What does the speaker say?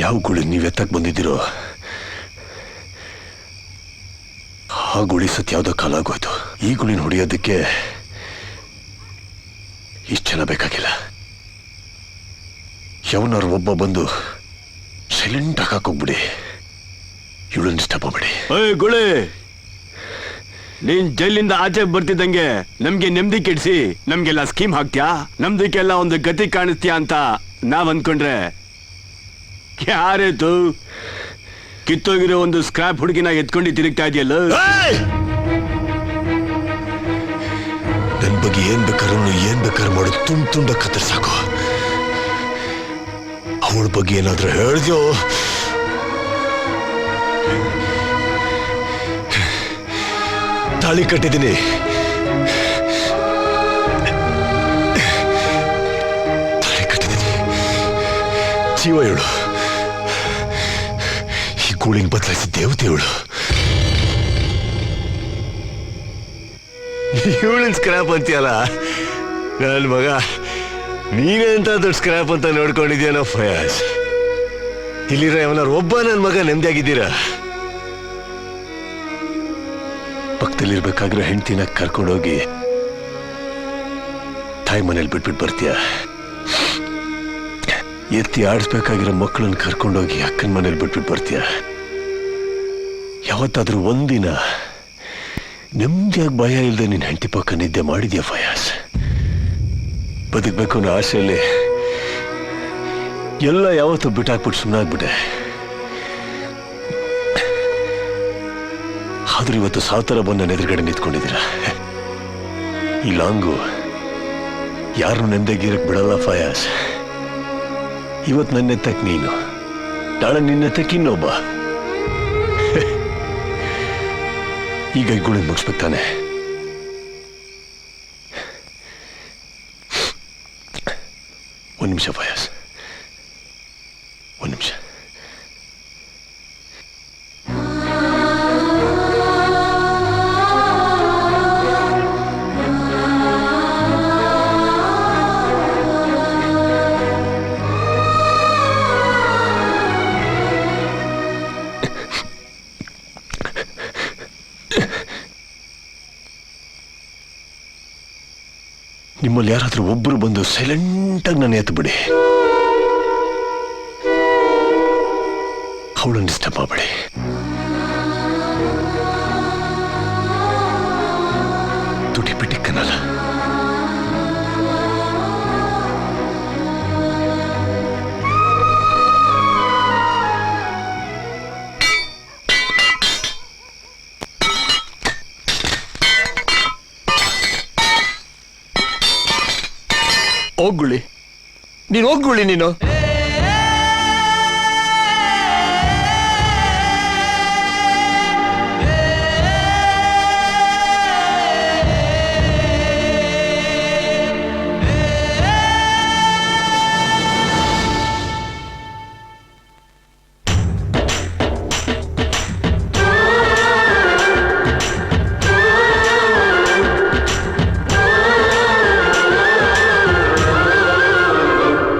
ಯಾವ ಗುಳಿ ನೀವೆತ್ತಕ್ಕೆ ಬಂದಿದ್ದೀರೋ ಆ ಗುಳಿ ಸತ್ ಯಾವುದೋ ಕಾಲ ಆಗೋಯ್ತು. ಈ ಗುಳಿನ ಹೊಡೆಯೋದಕ್ಕೆ ಇಷ್ಟು ಜನ ಬೇಕಾಗಿಲ್ಲ. ಯಾವನಾರು ಒಬ್ಬ ಬಂದು ಸೈಲೆಂಟ್ ಆಗಿ ಹಾಕೋಗ್ಬಿಡಿ. ಇವಳನ್ನ ಡಿಸ್ಟರ್ಬ್ ಮಾಡ್ಬೇಡಿ. ಗುಳಿ, ನೀನ್ ಜೈಲಿಂದ ಆಚೆ ಬರ್ತಿದ್ದಂಗೆ ನಮ್ಗೆ ನೆಮ್ಮದಿ ಕೆಡಿಸಿ ನಮ್ಗೆಲ್ಲ ಸ್ಕೀಮ್ ಹಾಕ್ತ್ಯಾ, ನಮ್ದಕ್ಕೆಲ್ಲ ಒಂದು ಗತಿ ಕಾಣಿಸ್ತೀಯಾ ಅಂತ ನಾವ್ ಅಂದ್ಕೊಂಡ್ರೆ ಯಾರೇತು ಕಿತ್ತೋಗಿರೋ ಒಂದು ಸ್ಕ್ರಾಪ್ ಹುಡುಗಿನ ಎತ್ಕೊಂಡು ತಿರುಗ್ತಾ ಇದೆಯಲ್ಲ. ನನ್ ಬಗ್ಗೆ ಏನ್ ಬೇಕಾದ್ರೂ ಮಾಡು, ತುಂಡ ಕತ್ತರ್ ಸಾಕು. ಅವಳ ಬಗ್ಗೆ ಏನಾದ್ರೂ ಹೇಳ್ದ್ಯೋ ತಾಳಿ ಕಟ್ಟಿದ್ದೀನಿ. ಜೀವ ಹೇಳು, ಈ ಗೂಳಿನ ಬದಲಾಯಿಸಿ ದೇವತೆ ಹೇಳು. ಇವಳಿನ ಸ್ಕ್ರಾಪ್ ಅಂತೀಯಲ್ಲ ನನ್ನ ಮಗ, ನೀನೆಂತ ದೊಡ್ಡ ಸ್ಕ್ರಾಪ್ ಅಂತ ನೋಡ್ಕೊಂಡಿದ್ಯಾನೋ ಫಯಾಜ್. ಇಲ್ಲಿರೋ ಅವನಾರು ಒಬ್ಬ ನನ್ನ ಮಗ ನೆಮ್ಮದಿಯಾಗಿದ್ದೀರಾ? ಪಕ್ಕದಲ್ಲಿರ್ಬೇಕಾಗಿರೋ ಹೆಂಡ್ತಿನ ಕರ್ಕೊಂಡೋಗಿ ತಾಯಿ ಮನೇಲಿ ಬಿಟ್ಬಿಟ್ಟು ಬರ್ತೀಯ. ಎತ್ತಿ ಆಡಿಸ್ಬೇಕಾಗಿರೋ ಮಕ್ಕಳನ್ನ ಕರ್ಕೊಂಡೋಗಿ ಅಕ್ಕನ ಮನೇಲಿ ಬಿಟ್ಬಿಟ್ಟು ಬರ್ತೀಯ. ಯಾವತ್ತಾದ್ರೂ ಒಂದಿನ ನೆಮ್ಮದಿಯಾಗಿ ಭಯ ಇಲ್ಲದೆ ನಿನ್ನ ಹೆಂಡತಿ ಪಕ್ಕ ನಿದ್ದೆ ಮಾಡಿದ್ಯಾ ಫಯಾಜ್? ಬದುಕಬೇಕು ಅನ್ನೋ ಆಸೆಯಲ್ಲಿ ಎಲ್ಲ ಯಾವತ್ತೂ ಬಿಟ್ಟಾಕ್ಬಿಟ್ಟು ಸುಮ್ಮನಾಗ್ಬಿಟ್ಟೆ. ಆದ್ರೂ ಇವತ್ತು ಸಾತರ ಬಂದು ನನ್ನ ಎದುರುಗಡೆ ನಿಂತ್ಕೊಂಡಿದ್ದೀರಾ. ಈ ಲಾಂಗು ಯಾರು ನೆಮ್ಮದಿಯಾಗಿರಕ್ಕೆ ಬಿಡಲ್ಲ ಫಯಾಜ್. ಇವತ್ತು ನನ್ನೆತ್ತಕ್ಕೆ ನೀನು, ನಾಳೆ ನಿನ್ನೆತ್ತಕ್ಕೆ ಇನ್ನೊಬ್ಬ. ಈಗ ಗುಳಿ ಮುಗಿಸ್ಬೇಕು ತಾನೆ? ಒಂದು ನಿಮಿಷ ಫಯಾಜ್, ಒಂದು ನಿಮಿಷ. ನಿಮ್ಮಲ್ಲಿ ಯಾರಾದ್ರೂ ಒಬ್ಬರು ಬಂದು ಸೈಲೆಂಟಾಗಿ ನಾನು ಎತ್ತು ಬಿಡಿ. ಅವಳನ್ನು ಡಿಸ್ಟರ್ಬ್ ಮಾಡಬೇಡಿ. ತುಟಿ ಪಿಟಿಕ್ಕನಲ್ಲ. ಹೋಗುಳಿ ನೀನು, ಹೋಗುಳಿ ನೀನು.